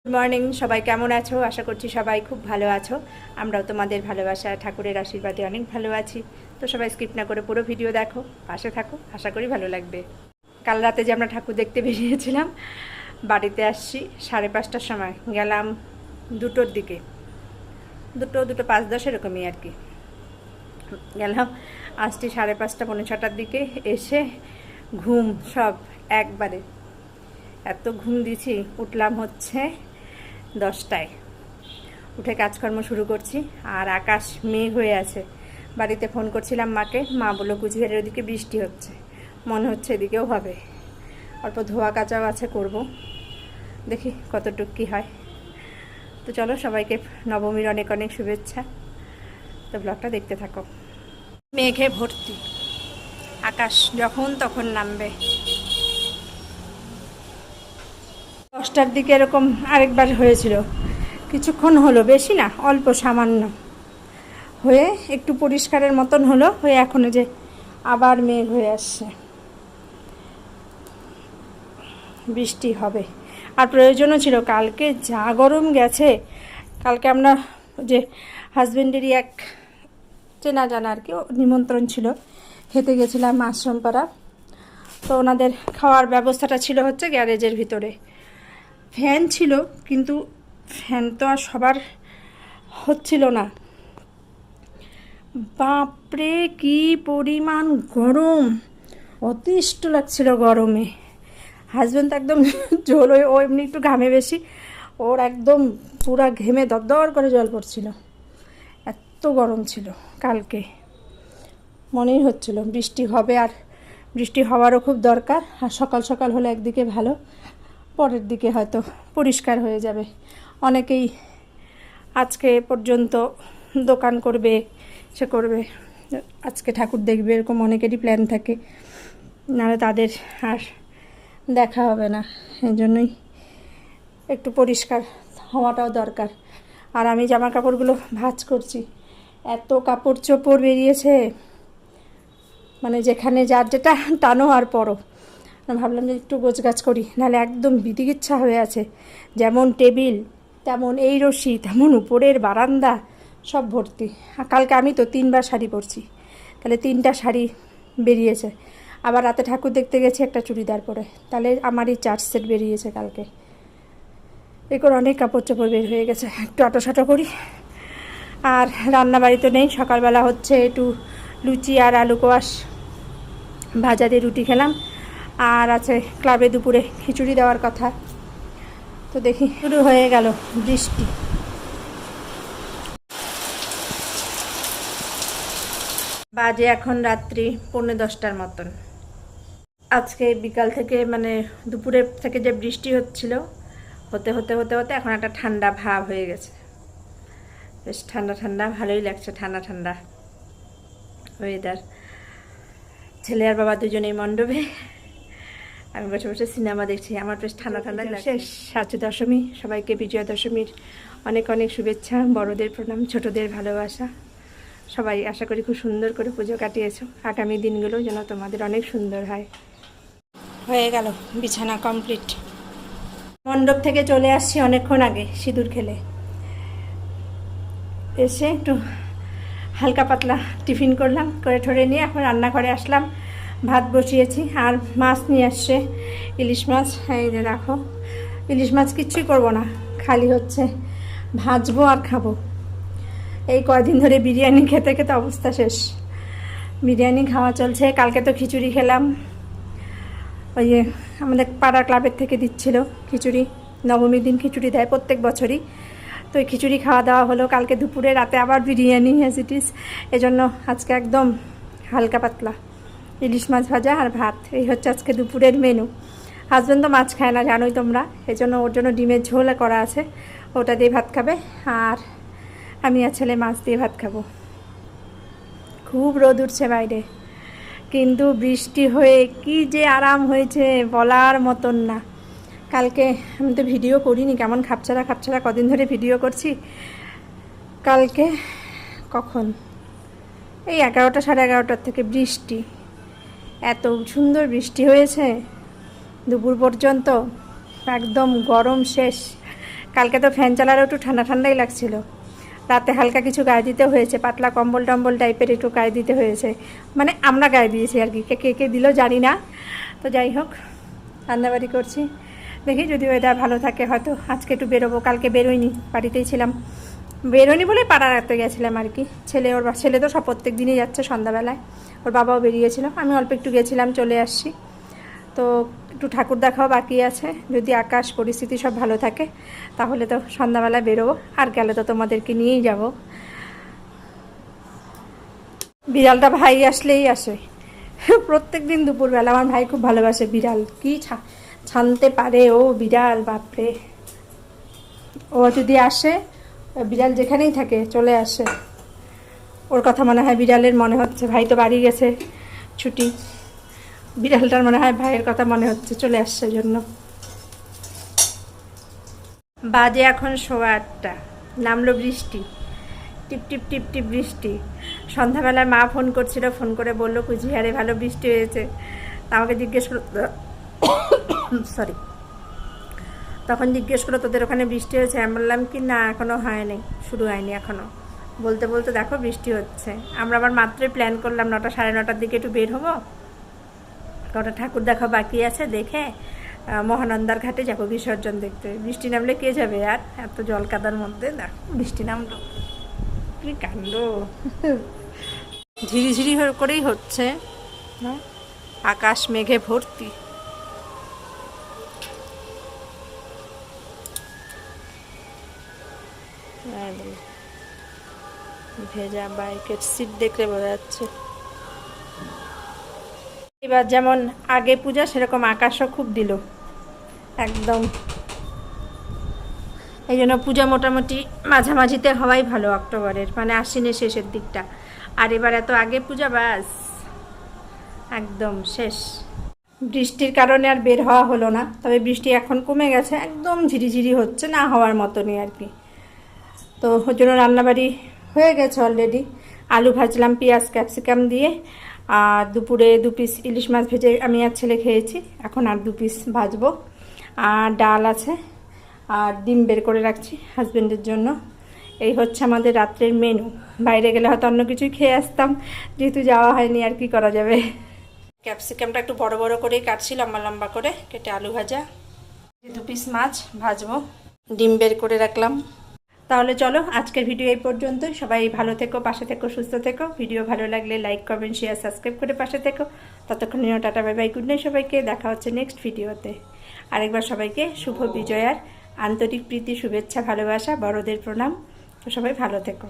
Good morning, সবাই কেমন আছো? আশা করছি সবাই খুব ভালো আছো। আমরাও তোমাদের ভালোবাসা ঠাকুরের আশীর্বাদে অনেক ভালো আছি। তো সবাই স্কিপ না করে পুরো ভিডিও দেখো, পাশে থাকো, আশা করি ভালো লাগবে। কাল রাতে যে আমরা ঠাকুর দেখতে বেরিয়েছিলাম, বাড়িতে আসছি 5:30টার সময়, গেলাম 2টোর দিকে, 2টো 5:10 এরকমই আর কি গেলাম। আসছি 5:30 পৌনে 6টার দিকে, এসে ঘুম সব একবারে, এত ঘুম দিছি। উঠলাম হচ্ছে 10টায়, উঠে কাজকর্ম শুরু করছি। আর আকাশ মেঘ হয়ে আছে। বাড়িতে ফোন করছিলাম মাকে, মা বললো কুচবিহারের ওদিকে বৃষ্টি হচ্ছে, মনে হচ্ছে এদিকেও হবে। অল্প ধোয়া কাচাও আছে, করব, দেখি কতটুক কী হয়। তো চলো, সবাইকে নবমীর অনেক অনেক শুভেচ্ছা। তো ব্লগটা দেখতে থাকো। মেঘে ভর্তি, আকাশ যখন তখন নামবে। 10টার দিকে এরকম আরেকবার হয়েছিল, কিছুক্ষণ হলো, বেশি না, অল্প সামান্য হয়ে একটু পরিষ্কারের মতন হলো, হয়ে এখন যে আবার মেঘ হয়ে আসছে, বৃষ্টি হবে। আর প্রয়োজনও ছিল, কালকে যা গরম গেছে। কালকে আমরা যে হাজবেন্ডেরই এক চেনা জানা আর কি নিমন্ত্রণ ছিল, খেতে গেছিলাম আশ্রমপাড়া। তো ওনাদের খাওয়ার ব্যবস্থাটা ছিল হচ্ছে গ্যারেজের ভিতরে। ফ্যান ছিল, কিন্তু ফ্যান তো আর সবার হচ্ছিল না। বাপরে কি পরিমাণ গরম, অতিষ্ঠ লাগছিল গরমে। হাজব্যান্ড তো একদম জল, ও এমনি একটু ঘামে বেশি, ওর একদম পুরা ঘেমে দরদর করে জল পড়ছিল, এত গরম ছিল কালকে। মনেই হচ্ছিল বৃষ্টি হবে, আর বৃষ্টি হওয়ারও খুব দরকার। আর সকাল সকাল হলে একদিকে ভালো, পরের দিকে হয়তো পরিষ্কার হয়ে যাবে। অনেকেই আজকে পর্যন্ত দোকান করবে, সে করবে, আজকে ঠাকুর দেখবে, এরকম অনেকেরই প্ল্যান থাকে, নাহলে তাদের আর দেখা হবে না। এই জন্যই একটু পরিষ্কার হওয়াটাও দরকার। আর আমি জামা কাপড়গুলো ভাঁজ করছি, এত কাপড় চোপড় বেরিয়েছে, মানে যেখানে যার যেটা টানো আর পরো। ভাবলাম যে একটু গোছগাছ করি, নাহলে একদম বিধিকিচ্ছা হয়ে আছে। যেমন টেবিল, তেমন এই রশি, তেমন উপরের বারান্দা, সব ভর্তি। আর কালকে আমি তো 3বার শাড়ি পরছি, তাহলে 3টা শাড়ি বেরিয়েছে। আবার রাতে ঠাকুর দেখতে গেছি একটা চুড়িদার পরে, তাহলে আমারই 4 সেট বেরিয়েছে কালকে। এরকম অনেক কাপড় চোপড় বের হয়ে গেছে, একটু আটোসাটো করি। আর রান্না বাড়িতে নেই, সকালবেলা হচ্ছে একটু লুচি আর আলু কোয়াশ ভাজা দিয়ে রুটি খেলাম। আর আছে ক্লাবে দুপুরে খিচুড়ি দেওয়ার কথা। তো দেখি, শুরু হয়ে গেল বৃষ্টি। বাজে এখন রাত্রি 9:45 মতন। আজকে বিকাল থেকে, মানে দুপুরের থেকে যে বৃষ্টি হচ্ছিল, হতে হতে হতে হতে এখন একটা ঠান্ডা ভাব হয়ে গেছে। বেশ ঠান্ডা ঠান্ডা, ভালোই লাগছে, ঠান্ডা ঠান্ডা ওয়েদার। ছেলে আর বাবা দুজনেই মণ্ডপে, আমি বসে বসে সিনেমা দেখছি। আমার বেশ ঠান্ডা ঠান্ডা শেষ। 7 দশমী, সবাইকে বিজয়া দশমীর অনেক অনেক শুভেচ্ছা। বড়দের প্রণাম, ছোটদের ভালোবাসা। সবাই আশা করি খুব সুন্দর করে পুজো কাটিয়েছো। আগামী দিনগুলো যেন তোমাদের অনেক সুন্দর হয়। হয়ে গেল বিছানা কমপ্লিট। মণ্ডপ থেকে চলে আসছি অনেকক্ষণ আগে, সিঁদুর খেলে। এসে একটু হালকা পাতলা টিফিন করলাম, করে ঠরে নিয়ে এখন রান্নাঘরে আসলাম। ভাত বসিয়েছি, আর মাছ নিয়ে আসছে, ইলিশ মাছ। এই যে রাখো, ইলিশ মাছ কিচ্ছুই করবো না, খালি হচ্ছে ভাজবো আর খাবো। এই কয়দিন ধরে বিরিয়ানি খেতে খেতে অবস্থা শেষ। বিরিয়ানি খাওয়া চলছে। কালকে তো খিচুড়ি খেলাম, ওই যে আমাদের পাড়া ক্লাবের থেকে দিচ্ছিল খিচুড়ি। নবমীর দিন খিচুড়ি দেয় প্রত্যেক বছরই, তো ওই খিচুড়ি খাওয়া দাওয়া হলো। কালকে দুপুরে, রাতে আবার বিরিয়ানি, অ্যাজ ইট ইজ। এজন্য আজকে একদম হালকা পাতলা ইলিশ মাছ ভাজা আর ভাত, এই হচ্ছে আজকে দুপুরের মেনু। হাজব্যান্ড তো মাছ খায় না, জানোই তোমরা, এজন্য ওর জন্য ডিমের ঝোল করা আছে, ওটা দিয়ে ভাত খাবে। আর আমি আর ছেলে মাছ দিয়ে ভাত খাবো। খুব রোদ উঠছে বাইরে, কিন্তু বৃষ্টি হয়ে কি যে আরাম হয়েছে বলার মতন না। কালকে আমি তো ভিডিও করিনি, কেমন খাপছাড়া খাপছাড়া কদিন ধরে ভিডিও করছি। কালকে কখন, এই 11টা 11:30 থেকে বৃষ্টি, এত সুন্দর বৃষ্টি হয়েছে দুপুর পর্যন্ত, একদম গরম শেষ। কালকে তো ফ্যান চালারও একটু ঠান্ডা ঠান্ডাই লাগছিল। রাতে হালকা কিছু গায়ে দিতে হয়েছে, পাতলা কম্বল টম্বল টাইপের একটু গায়ে দিতে হয়েছে, মানে আমরা গায়ে দিয়েছি আর কি, কে কে দিল জানি না। তো যাই হোক, রান্নাবাড়ি করছি, দেখি যদি ওয়েদার ভালো থাকে হয়তো আজকে একটু বেরোবো। কালকে বেরোইনি, বাড়িতেই ছিলাম। বেরোয়নি বলে পাড়া রাখতে গেছিলাম আর কি। ছেলে তো সব প্রত্যেক দিনই যাচ্ছে সন্ধ্যাবেলায়, ওর বাবাও বেরিয়েছিল, আমি অল্প একটু গেছিলাম, চলে আসছি। তো একটু ঠাকুর দেখাও বাকি আছে, যদি আকাশ পরিস্থিতি সব ভালো থাকে তাহলে তো সন্ধ্যাবেলায় বেরোবো, আর গেলে তো তোমাদেরকে নিয়েই যাব। বিড়ালটা ভাই আসলেই আসে প্রত্যেক দিন দুপুরবেলা। আমার ভাই খুব ভালোবাসে বিড়াল, কি ছানতে পারে ও বিড়াল, বাপরে। ও যদি আসে, বিড়াল যেখানেই থাকে চলে আসে। ওর কথা মনে হয় বিড়ালের মনে হচ্ছে, ভাই তো বাড়ি গেছে ছুটি, বিড়ালটার মনে হয় ভাইয়ের কথা মনে হচ্ছে, চলে আসছে জন্য। বাজে এখন 8:15, নামলো বৃষ্টি, টিপ টিপ টিপ টিপ বৃষ্টি। সন্ধ্যাবেলায় মা ফোন করছিল, ফোন করে বললো কুচবিহারে ভালো বৃষ্টি হয়েছে। আমাকে জিজ্ঞেস করলো সরি, তখন জিজ্ঞেস করলো তোদের ওখানে বৃষ্টি হয়েছে? আমি বললাম কি না, এখনও হয়নি, শুরু হয়নি এখনও। বলতে বলতে দেখো বৃষ্টি হচ্ছে। আমরা আবার মাত্রই প্ল্যান করলাম 9টা সাড়ে 9টার দিকে একটু বের হবো, কটা ঠাকুর দেখা বাকি আছে, দেখে মহানন্দার ঘাটে যাবো বিসর্জন দেখতে। বৃষ্টি নামলে কে যাবে আর এত জল কাদার মধ্যে? দেখ বৃষ্টি নামলো, কি কাণ্ড, ঝিরিঝিরি করেই হচ্ছে, আকাশ মেঘে ভর্তি। ভেজা বাইকের সিট দেখলে বোঝা যাচ্ছে। এবার যেমন আগে পূজা, সেরকম আকাশও খুব দিল একদম। এই জন্য পূজা মোটামুটি মাঝামাঝিতে হওয়াই ভালো, অক্টোবরের মানে আশ্বিনের শেষের দিকটা। আর এবার এত আগে পূজা, ব্যাস একদম শেষ। বৃষ্টির কারণে আর বের হওয়া হলো না, তবে বৃষ্টি এখন কমে গেছে, একদম ঝিরিঝিরি হচ্ছে, না হওয়ার মতনই আর কি। তো ওই জন্য রান্নাবাড়ি হয়ে গেছে অলরেডি। আলু ভাজলাম পেঁয়াজ ক্যাপসিকাম দিয়ে, আর দুপুরে 2 পিস ইলিশ মাছ ভেজে আমি আর ছেলে খেয়েছি, এখন আর 2 পিস ভাজবো। আর ডাল আছে, আর ডিম বের করে রাখছি হাজব্যান্ডের জন্য। এই হচ্ছে আমাদের রাত্রের মেনু। বাইরে গেলে হয়তো অন্য কিছুই খেয়ে আসতাম, যেহেতু যাওয়া হয়নি আর কি করা যাবে। ক্যাপসিকামটা একটু বড় বড় করেই কাটছি, লম্বা লম্বা করে কেটে আলু ভাজা, 2 পিস মাছ ভাজবো, ডিম বের করে রাখলাম। তাহলে চলো আজকের ভিডিও এই পর্যন্তই। সবাই ভালো থেকো, পাশে থেকো, সুস্থ থেকো। ভিডিও ভালো লাগলে লাইক কমেন্ট শেয়ার সাবস্ক্রাইব করে পাশে থেকো। ততক্ষণ tata bye bye, good night সবাইকে, দেখা হচ্ছে নেক্সট ভিডিওতে। আরেকবার সবাইকে শুভ বিজয়ার আন্তরিক প্রীতি, শুভেচ্ছা, ভালোবাসা, বড়দের প্রণাম। তো সবাই ভালো থেকো।